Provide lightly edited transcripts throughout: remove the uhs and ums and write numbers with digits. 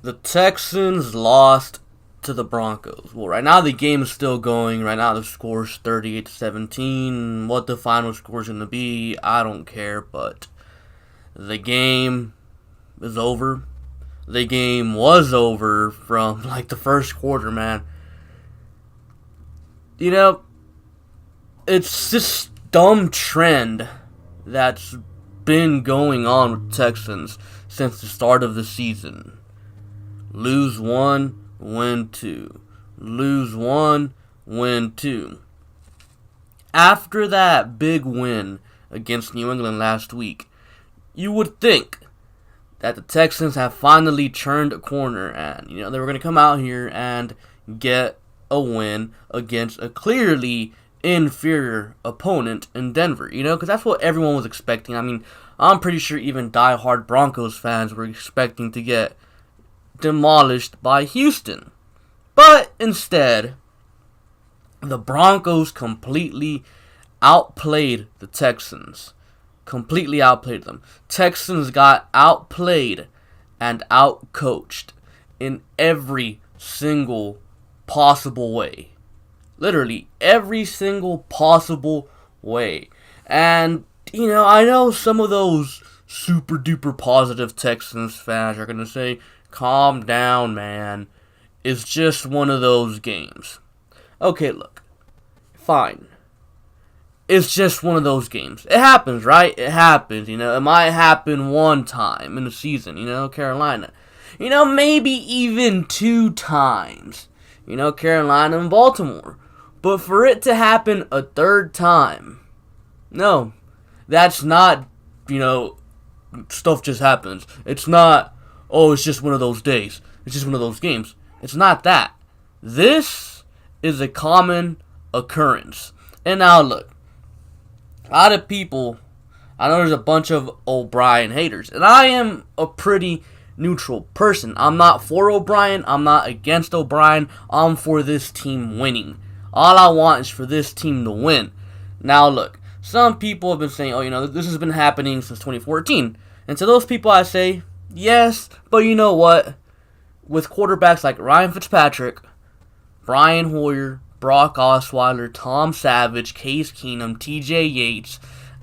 The Texans lost to the Broncos. Well, right now the game is still going. Right now the score is 38-17. What the final score is going to be, I don't care. But the game is over. The game was over from like the first quarter, man. You know, it's this dumb trend that's been going on with Texans since the start of the season. Lose one, win two. Lose one, win two. After that big win against New England last week, you would think that the Texans have finally turned a corner and, they were going to come out here and get a win against a clearly inferior opponent in Denver, because that's what everyone was expecting. I mean, I'm pretty sure even diehard Broncos fans were expecting to get demolished by Houston. But instead, the Broncos completely outplayed the Texans. Completely outplayed them. Texans got outplayed and outcoached in every single possible way. Literally every single possible way. And, I know some of those super duper positive Texans fans are going to say, calm down, man. It's just one of those games. Okay, look. Fine. It's just one of those games. It happens, right? It happens, It might happen one time in the season, Carolina. Maybe even two times. Carolina and Baltimore. But for it to happen a third time, no. That's not, stuff just happens. It's not, it's just one of those days. It's just one of those games. It's not that. This is a common occurrence. And now look, a lot of people, I know there's a bunch of O'Brien haters, and I am a pretty neutral person. I'm not for O'Brien. I'm not against O'Brien. I'm for this team winning. All I want is for this team to win. Now look, some people have been saying, this has been happening since 2014. And to those people I say, yes, but you know what? With quarterbacks like Ryan Fitzpatrick, Brian Hoyer, Brock Osweiler, Tom Savage, Case Keenum, TJ Yates,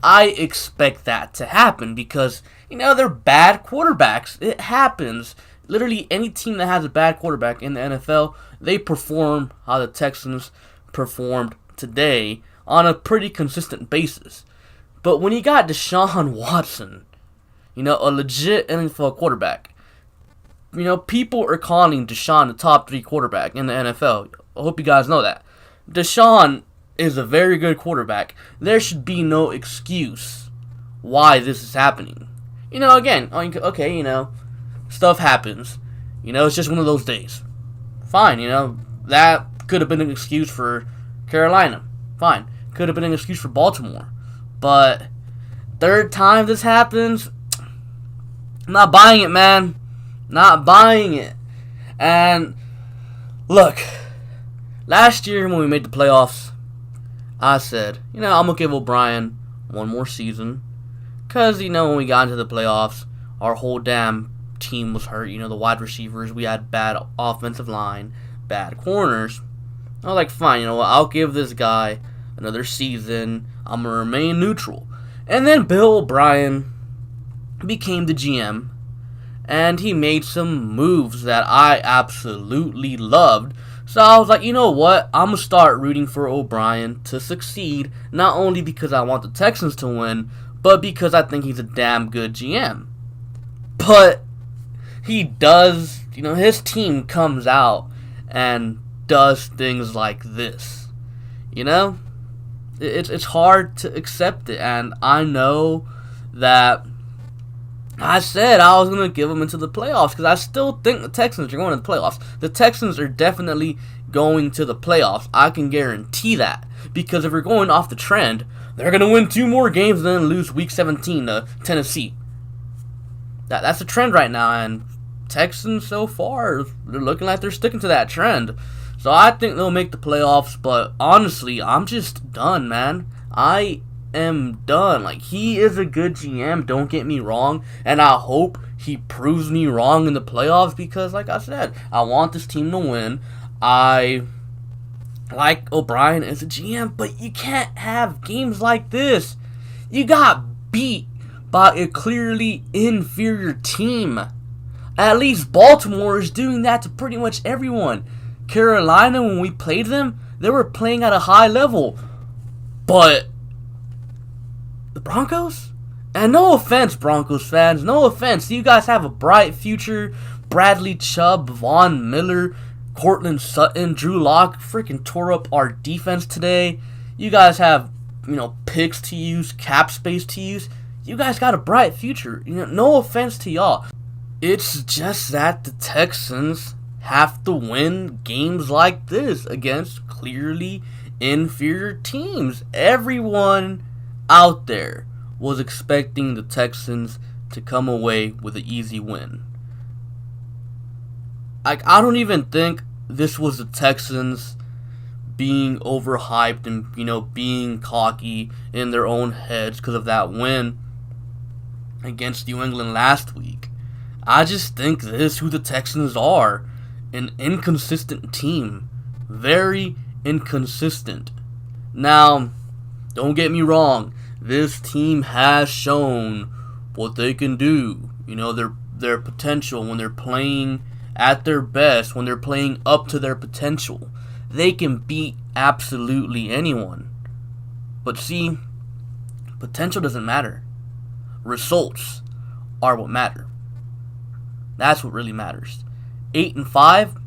I expect that to happen because, they're bad quarterbacks. It happens. Literally any team that has a bad quarterback in the NFL, they perform how the Texans performed today on a pretty consistent basis. But when you got Deshaun Watson, a legit NFL quarterback, people are calling Deshaun the top 3 quarterback in the NFL. I hope you guys know that. Deshaun is a very good quarterback. There should be no excuse why this is happening. Again, okay, stuff happens. It's just one of those days. Fine, that could have been an excuse for Carolina. Fine. Could have been an excuse for Baltimore. But third time this happens, I'm not buying it, man. Not buying it. And look, last year when we made the playoffs, I said, I'm going to give O'Brien one more season. Because, when we got into the playoffs, our whole damn team was hurt. The wide receivers, we had bad offensive line, bad corners. I was like, fine, I'll give this guy another season. I'm going to remain neutral. And then Bill O'Brien became the GM. And he made some moves that I absolutely loved. So I was like, you know what? I'm going to start rooting for O'Brien to succeed. Not only because I want the Texans to win, but because I think he's a damn good GM. But he does, his team comes out and does things like this. It's hard to accept it. And I know that I said I was going to give them into the playoffs because I still think the Texans are going to the playoffs. The Texans are definitely going to the playoffs. I can guarantee that. Because if we're going off the trend, they're going to win 2 more games and then lose Week 17 to Tennessee. That's the trend right now. And Texans so far, they're looking like they're sticking to that trend. So I think they'll make the playoffs. But honestly, I'm just done, man. I am done. Like, he is a good GM, don't get me wrong, and I hope he proves me wrong in the playoffs because, like I said, I want this team to win. I like O'Brien as a GM, but you can't have games like this. You got beat by a clearly inferior team. At least Baltimore is doing that to pretty much everyone. Carolina, when we played them, they were playing at a high level. But the Broncos? And no offense, Broncos fans, no offense. You guys have a bright future. Bradley Chubb, Von Miller, Cortland Sutton, Drew Lock freaking tore up our defense today. You guys have, picks to use, cap space to use. You guys got a bright future. No offense to y'all. It's just that the Texans have to win games like this against clearly inferior teams. Everyone out there was expecting the Texans to come away with an easy win. I don't even think this was the Texans being overhyped and, being cocky in their own heads because of that win against New England last week. I just think this is who the Texans are. An inconsistent team. Very inconsistent. Now, don't get me wrong. This team has shown what they can do. Their potential when they're playing at their best, when they're playing up to their potential. They can beat absolutely anyone. But see, potential doesn't matter. Results are what matter. That's what really matters. 8-5,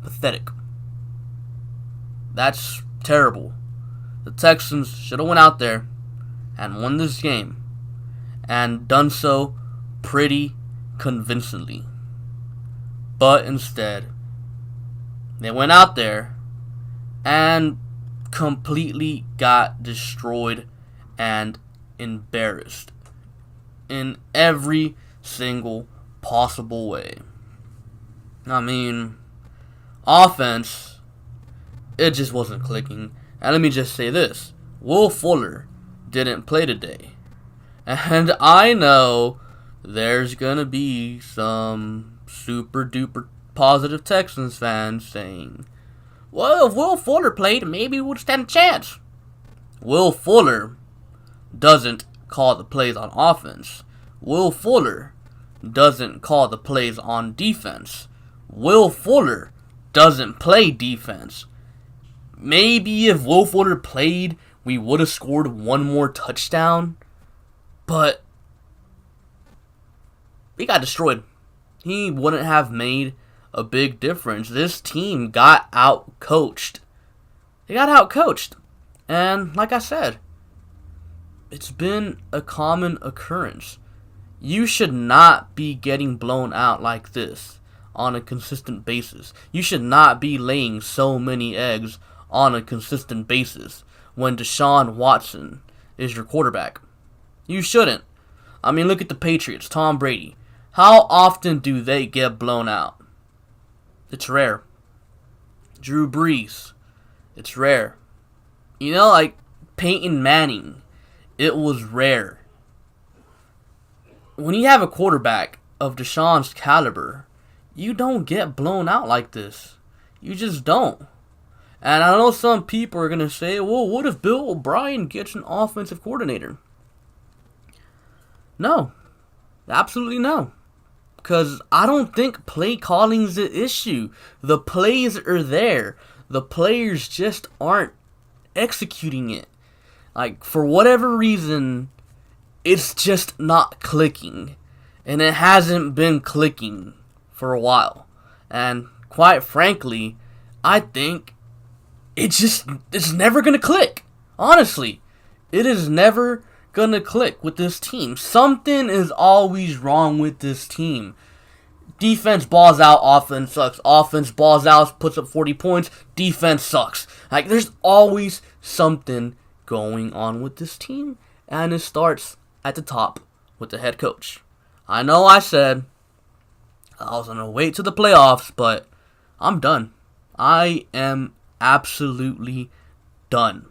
pathetic. That's terrible. The Texans should have went out there and won this game, and done so pretty convincingly. But instead, they went out there and completely got destroyed and embarrassed in every single possible way. Offense, it just wasn't clicking. And let me just say this. Will Fuller didn't play today. And I know there's going to be some super duper positive Texans fans saying, well, if Will Fuller played, maybe we would stand a chance. Will Fuller doesn't call the plays on offense. Will Fuller doesn't call the plays on defense. Will Fuller doesn't play defense. Maybe if Will Fuller played, we would have scored one more touchdown. But he got destroyed. He wouldn't have made a big difference. This team got outcoached. They got outcoached. And like I said, it's been a common occurrence. You should not be getting blown out like this on a consistent basis. You should not be laying so many eggs on a consistent basis when Deshaun Watson is your quarterback. You shouldn't. Look at the Patriots, Tom Brady. How often do they get blown out? It's rare. Drew Brees. It's rare. Like Peyton Manning. It was rare. When you have a quarterback of Deshaun's caliber, you don't get blown out like this. You just don't. And I know some people are going to say, well, what if Bill O'Brien gets an offensive coordinator? No. Absolutely no. Because I don't think play calling is the issue. The plays are there. The players just aren't executing it. For whatever reason, it's just not clicking. And it hasn't been clicking for a while. And quite frankly, I think it's never going to click. Honestly, it is never going to click with this team. Something is always wrong with this team. Defense balls out, offense sucks. Offense balls out, puts up 40 points, defense sucks. There's always something going on with this team, and it starts at the top with the head coach. I know I said I was going to wait till the playoffs, but I'm done. I am absolutely done.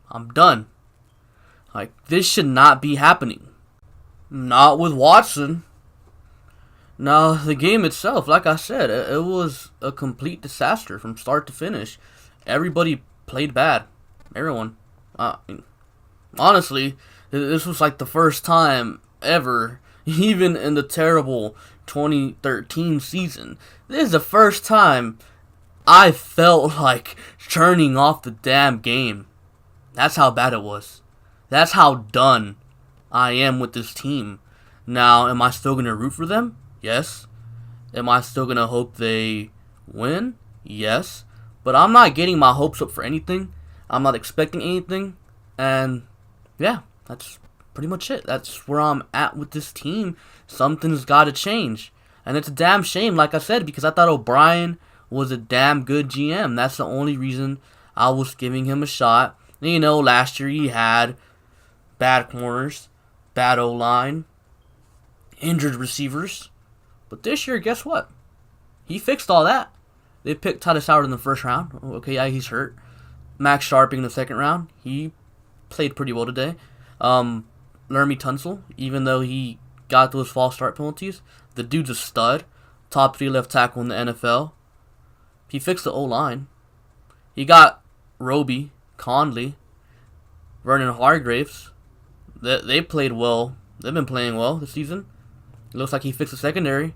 I'm done. This should not be happening. Not with Watson. Now, the game itself, like I said, it was a complete disaster from start to finish. Everybody played bad. Everyone. Honestly, this was like the first time ever, even in the terrible 2013 season. This is the first time I felt like turning off the damn game. That's how bad it was. That's how done I am with this team. Now, am I still going to root for them? Yes. Am I still going to hope they win? Yes. But I'm not getting my hopes up for anything. I'm not expecting anything. And, yeah, that's pretty much it. That's where I'm at with this team. Something's got to change. And it's a damn shame, like I said, because I thought O'Brien was a damn good GM. That's the only reason I was giving him a shot. You know, last year he had bad corners, bad O-line, injured receivers. But this year, guess what? He fixed all that. They picked Titus Howard in the first round. Okay, yeah, he's hurt. Max Sharping in the second round. He played pretty well today. Lermy Tunsil, even though he got those false start penalties, the dude's a stud. Top 3 left tackle in the NFL. He fixed the O-line. He got Roby, Conley, Vernon Hargraves. They played well. They've been playing well this season. It looks like he fixed the secondary.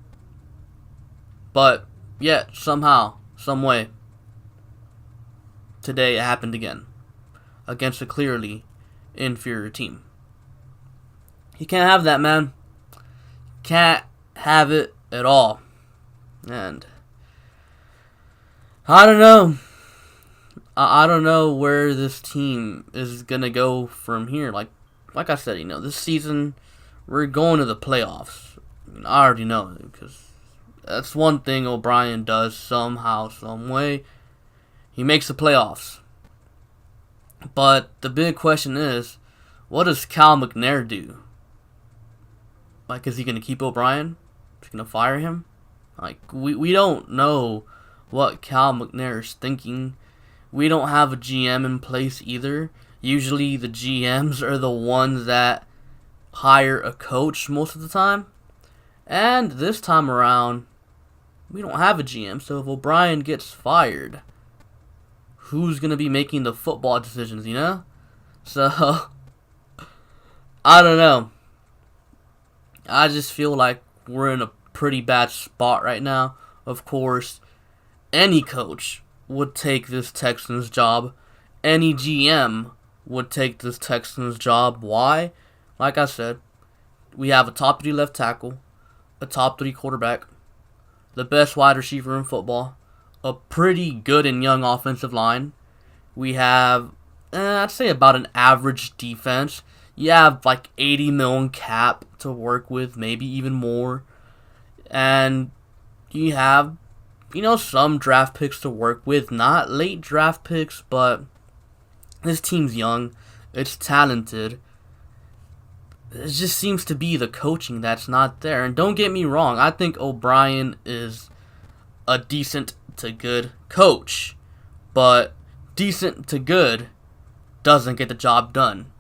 But yet, somehow, some way, today it happened again. Against a clearly inferior team. You can't have that, man. Can't have it at all. And I don't know. I don't know where this team is gonna go from here. Like I said, this season we're going to the playoffs. I already know it because that's one thing O'Brien does somehow, some way. He makes the playoffs. But the big question is, what does Cal McNair do? Like, is he gonna keep O'Brien? Is he gonna fire him? Like, we don't know what Cal McNair is thinking. We don't have a GM in place either. Usually the GMs are the ones that hire a coach most of the time. And this time around, we don't have a GM. So if O'Brien gets fired, who's going to be making the football decisions, So, I don't know. I just feel like we're in a pretty bad spot right now. Of course, any coach would take this Texans job. Any GM would take this Texans job. Why? Like I said, we have a top 3 left tackle, a top 3 quarterback, the best wide receiver in football, a pretty good and young offensive line. We have, I'd say about an average defense. You have like 80 million cap to work with, maybe even more. And you have, some draft picks to work with. Not late draft picks, but this team's young. It's talented. It just seems to be the coaching that's not there. And don't get me wrong, I think O'Brien is a decent to good coach. But decent to good doesn't get the job done.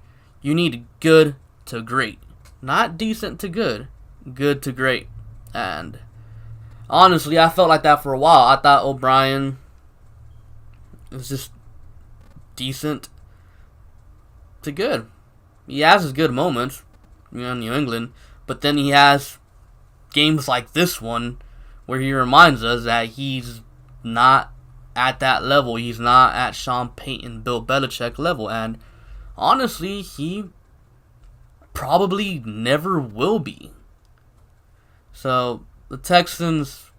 You need good to great. Not decent to good. Good to great. And honestly, I felt like that for a while. I thought O'Brien was just decent to good. He has his good moments, in New England, but then he has games like this one where he reminds us that he's not at that level. He's not at Sean Payton, Bill Belichick level, and honestly, he probably never will be. So, the Texans,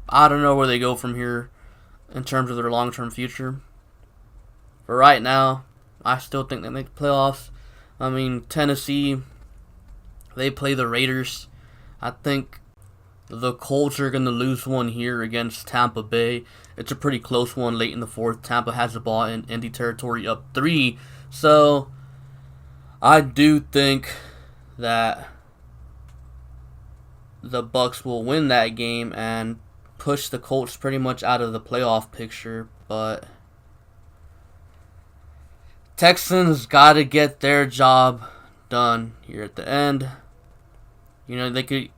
I don't know where they go from here in terms of their long-term future. For right now, I still think they make the playoffs. I mean, Tennessee, they play the Raiders. I think the Colts are going to lose one here against Tampa Bay. It's a pretty close one late in the fourth. Tampa has the ball in Indy territory up 3. So, I do think that the Bucs will win that game and push the Colts pretty much out of the playoff picture. But Texans got to get their job done here at the end. They could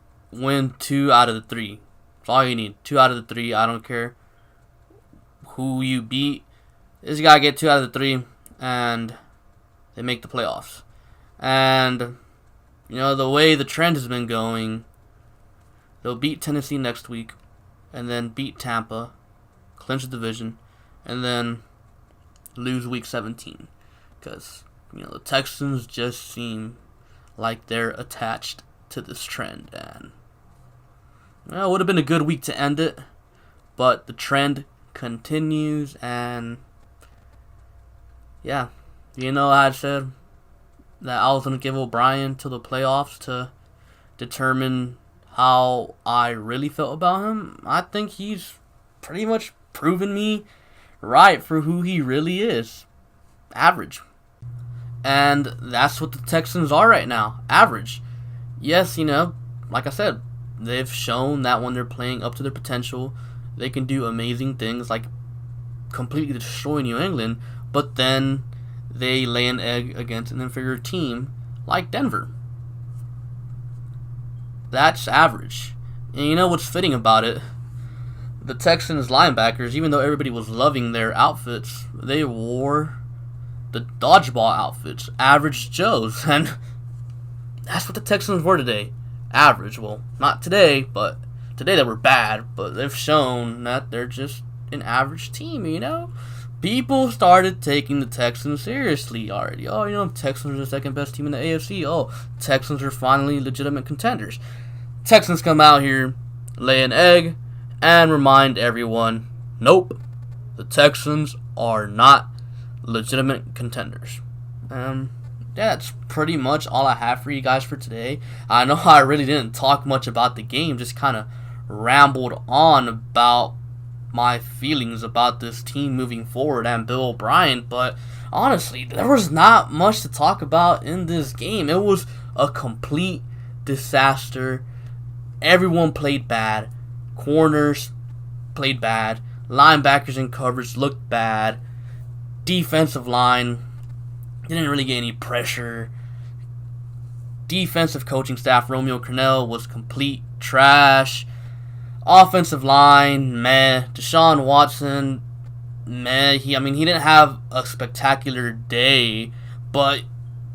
win 2 out of the 3. That's all you need. 2 out of the 3. I don't care who you beat. This guy get 2 out of the 3, and they make the playoffs. And you know, the way the trend has been going, they'll beat Tennessee next week, and then beat Tampa, clinch the division, and then lose week 17. Because, you know, the Texans just seem like they're attached to this trend. And, well, it would have been a good week to end it, but the trend continues. And, yeah, you know, I said that I was going to give O'Brien till the playoffs to determine how I really felt about him. I think he's pretty much proven me right for who he really is. Average. And that's what the Texans are right now. Average. Yes, you know, like I said, they've shown that when they're playing up to their potential, they can do amazing things like completely destroy New England, but then they lay an egg against an inferior team like Denver. That's average. And you know what's fitting about it? The Texans linebackers, even though everybody was loving their outfits, they wore the dodgeball outfits, average Joes, and that's what the Texans were today. Average. Well, not today, but today they were bad, but they've shown that they're just an average team, you know? People started taking the Texans seriously already. Oh, you know, Texans are the second best team in the AFC. Oh, Texans are finally legitimate contenders. Texans come out here, lay an egg, and remind everyone, nope, the Texans are not legitimate contenders. That's pretty much all I have for you guys for today. I know I really didn't talk much about the game, just kind of rambled on about my feelings about this team moving forward and Bill O'Brien, but honestly, there was not much to talk about in this game. It was a complete disaster. Everyone played bad. Corners played bad. Linebackers in coverage looked bad. Defensive line didn't really get any pressure. Defensive coaching staff, Romeo Crennel, was complete trash. Offensive line, meh. Deshaun Watson, meh. He didn't have a spectacular day, but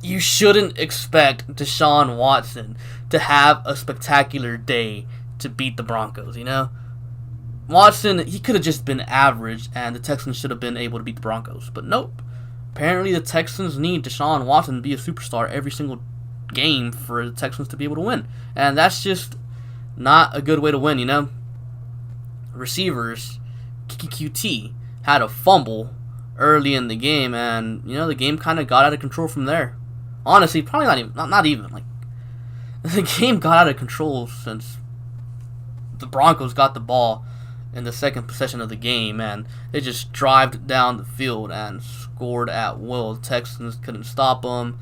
you shouldn't expect Deshaun Watson to have a spectacular day to beat the Broncos, you know? Watson, he could have just been average, and the Texans should have been able to beat the Broncos. But nope. Apparently the Texans need Deshaun Watson to be a superstar every single game for the Texans to be able to win. And that's just not a good way to win, you know? Receivers, QT, had a fumble early in the game, and, you know, the game kind of got out of control from there. Honestly, probably not even. Like, the game got out of control since the Broncos got the ball in the second possession of the game, and they just drived down the field and scored at will. The Texans couldn't stop them.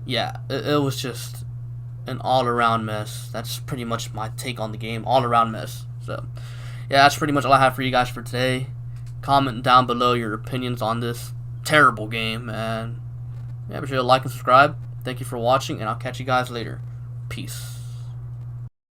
Yeah, it was just an all-around mess. That's pretty much my take on the game. All-around mess. So, yeah, that's pretty much all I have for you guys for today. Comment down below your opinions on this terrible game, and yeah, be sure to like and subscribe. Thank you for watching, and I'll catch you guys later. Peace.